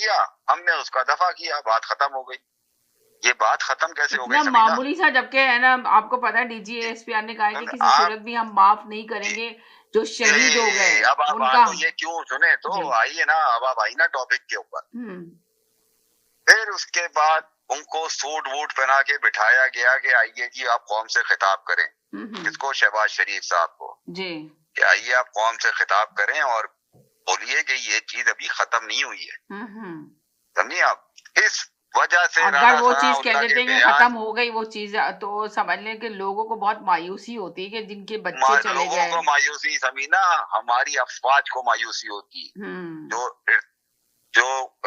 किया, हमने उसका दफा किया, बात खत्म हो गई। ये बात खत्म कैसे हो गई इतना समीना? मामूली सा, जबकि है ना, आपको पता है डीजी जी, एसपीआर ने कहा है कि किसी आप सूरत भी हम माफ नहीं जी, करेंगे जो शहीद हो गए अब आप उनका। तो ये क्यों सुने, जी। तो आइए ना, अब आप आई ना टॉपिक के ऊपर। हम्म। फिर उसके बाद उनको सूट वूट पहना के बिठाया गया कि आइए जी आप कौम से खिताब करें। हम्म। किसको? शहबाज शरीफ साहब को। जी। कि आइए आप कौम से खिताब करें और बोलिए कि ये चीज अभी खत्म नहीं हुई है। हम्म। समझिए आप? इस वजह से अगर राना वो चीज कह सनाउल्लाह के देते हैं कि बयान, खत्म हो गई वो चीज, तो समझ लें कि लोगों को बहुत मायूसी होती है कि जिनके बच्चे चले लोगों गए। को मायूसी समीना, हमारी अफवाज को मायूसी होती। हम्म। जो जो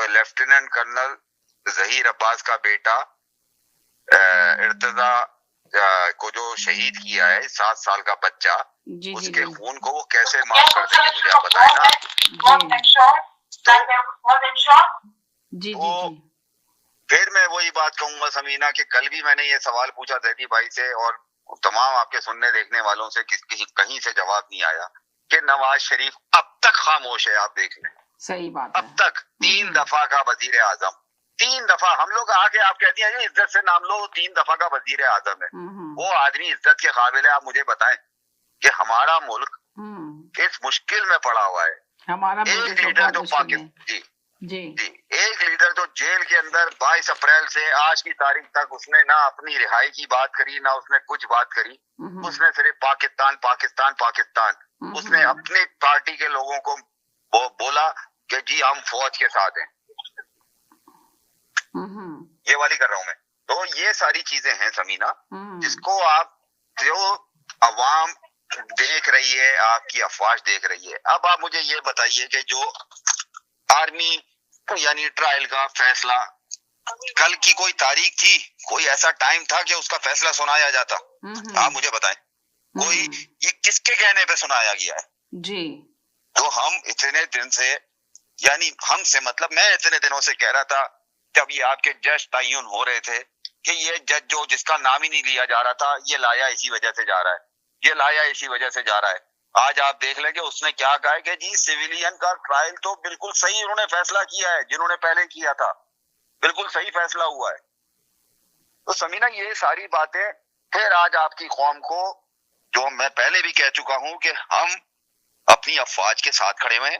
लेफ्टिनेंट कर्नल जहीर अब्बास का बेटा इर्तजा को जो शहीद किया है, 7 साल का बच्चा, जी जी उसके जी। खून को वो कैसे माफ कर देंगे, मुझे आप बताएं ना। जी जी तो जी। फिर मैं वही बात कहूंगा समीना कि कल भी मैंने ये सवाल पूछा जैदी भाई से और तमाम आपके सुनने देखने वालों से, किसी कहीं से जवाब नहीं आया कि नवाज शरीफ अब तक खामोश है। आप देख लें, सही बात है। अब तक 3 दफा का वजीर आजम, 3 दफा। हम लोग आके आप कहती हैं इज्जत से नाम लो, 3 दफा का वजीर आजम है। वो आदमी इज्जत के काबिल है? आप मुझे बताएं कि हमारा मुल्क किस मुश्किल में पड़ा हुआ है। हमारा मुल्क एक इस वक्त लीडर बहुत जो मुश्किल में। जी जी। जी, एक लीडर जो जेल के अंदर 22 अप्रैल से आज की तारीख तक उसने ना अपनी रिहाई की बात करी, ना उसने कुछ बात करी। उसने सिर्फ पाकिस्तान पाकिस्तान पाकिस्तान। उसने अपनी पार्टी के लोगों को बोला कि जी हम फौज के साथ हैं। ये वाली कर रहा हूं मैं। तो ये सारी चीजें हैं समीना, जिसको आप, जो अवाम देख रही है, आपकी अफवाज देख रही है। अब आप मुझे ये बताइए कि जो आर्मी यानी ट्रायल का फैसला, कल की कोई तारीख थी, कोई ऐसा टाइम था कि उसका फैसला सुनाया जाता? आप मुझे बताएं, कोई ये किसके कहने पे सुनाया गया है? जी। तो हम इतने दिन से, यानी हमसे मतलब मैं इतने दिनों से कह रहा था, जब ये आपके जज तयन हो रहे थे कि ये जज जो जिसका नाम ही नहीं लिया जा रहा था, ये लाया इसी वजह से जा रहा है, ये लाया इसी वजह से जा रहा है। आज आप देख लें कि उसने क्या कहा है कि जी सिविलियन का ट्रायल तो बिल्कुल सही उन्होंने फैसला किया है, जिन्होंने पहले किया था बिल्कुल सही फैसला हुआ है। तो समीना ये सारी बातें फिर आज आपकी कौम को, जो मैं पहले भी कह चुका हूं कि हम अपनी अफवाज के साथ खड़े हुए हैं,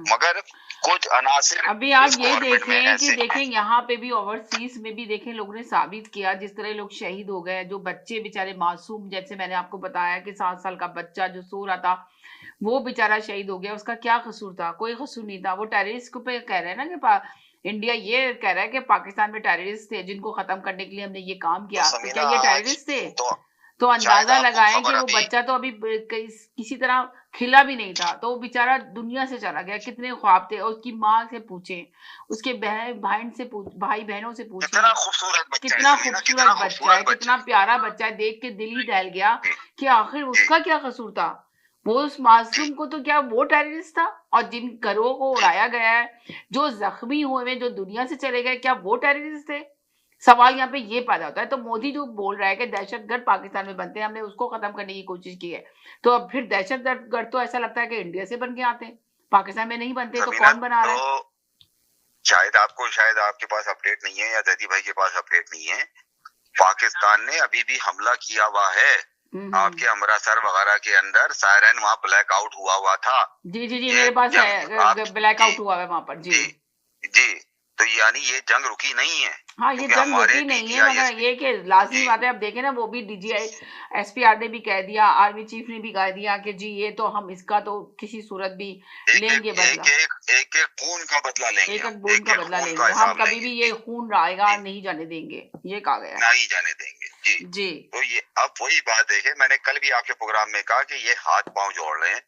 मगर कुछ अनासिर अभी आप इस ये गवर्नमेंट में देखें कि ऐसे देखें यहाँ पे भी ओवरसीज में भी देखें लोगों ने साबित किया, जिस तरह लोग शहीद हो गए, जो बच्चे बेचारे मासूम, जैसे मैंने आपको बताया कि 7 साल का बच्चा जो सो रहा था वो बेचारा शहीद हो गया। उसका क्या कसूर था? कोई कसूर नहीं था। वो टेररिस्ट पे कह रहे हैं ना कि इंडिया ये कह रहा है कि पाकिस्तान में टेररिस्ट थे जिनको खत्म करने के लिए हमने ये काम किया। तो क्या ये टेररिस्ट थे? तो शायद अंदाजा आपको लगाएं कि खबर वो अभी, बच्चा तो अभी किसी तरह खिला भी नहीं था, तो वो बेचारा दुनिया से चला गया। कितने ख्वाब थे। और उसकी माँ से पूछें, उसके भाई बहनों से पूछें, कितना खूबसूरत बच्चा है कितना समीना, खूबसूरत कितना बच्चा है, खूबसूरत बच्चा कितना है। प्यारा बच्चा है। देख के दिल ही दहल गया जी कि आखिर जी उसका क्या कसूर था। वो उस जी मासूम को, तो क्या वो टेररिस्ट था? और जिन घरों को जी उड़ाया गया है, जो जख्मी हुए, जो दुनिया से चले गए, क्या वो टेररिस्ट थे? सवाल यहाँ पे ये पैदा होता है। तो मोदी जो बोल रहा है कि दहशतगर्द पाकिस्तान में बनते हैं, हमने उसको खत्म करने की कोशिश की है, तो अब फिर दहशतगर्द तो ऐसा लगता है कि इंडिया से बन के आते हैं, पाकिस्तान में नहीं बनते, तो समीना, कौन बना रहा है? तो शायद आपके पास अपडेट नहीं है या जैदी भाई के पास अपडेट नहीं है, पाकिस्तान ने अभी भी हमला किया हुआ है आपके अमृतसर वगैरह के अंदर। सायरन वहां ब्लैकआउट हुआ था। जी जी जी, ये मेरे पास जंग आप है, ब्लैकआउट जी हुआ है वहां पर। जी जी जी, तो यानी ये जंग रुकी नहीं है, हाँ, ये क्योंकि जंग हमारे रुकी नहीं है, मगर DGISP ये कि लाजमी जी बात है। अब देखें ना, वो भी डीजीआई एसपीआर ने भी कह दिया, आर्मी चीफ ने भी कह दिया कि जी ये तो हम इसका तो किसी सूरत भी एक एक लेंगे एक बदला, एक एक एक खून का बदला लेंगे, एक हम एक बूंद एक का एक बदला खून का लेंगे, हम हिसाब कभी लेंगे। भी ये जी खून आएगा जी, नहीं जाने देंगे, ये कहा गया है। नहीं जाने देंगे जी। जी तो ये अब वही बात देखे, मैंने कल भी आपके प्रोग्राम में कहा कि ये हाथ पांव जोड़ रहे हैं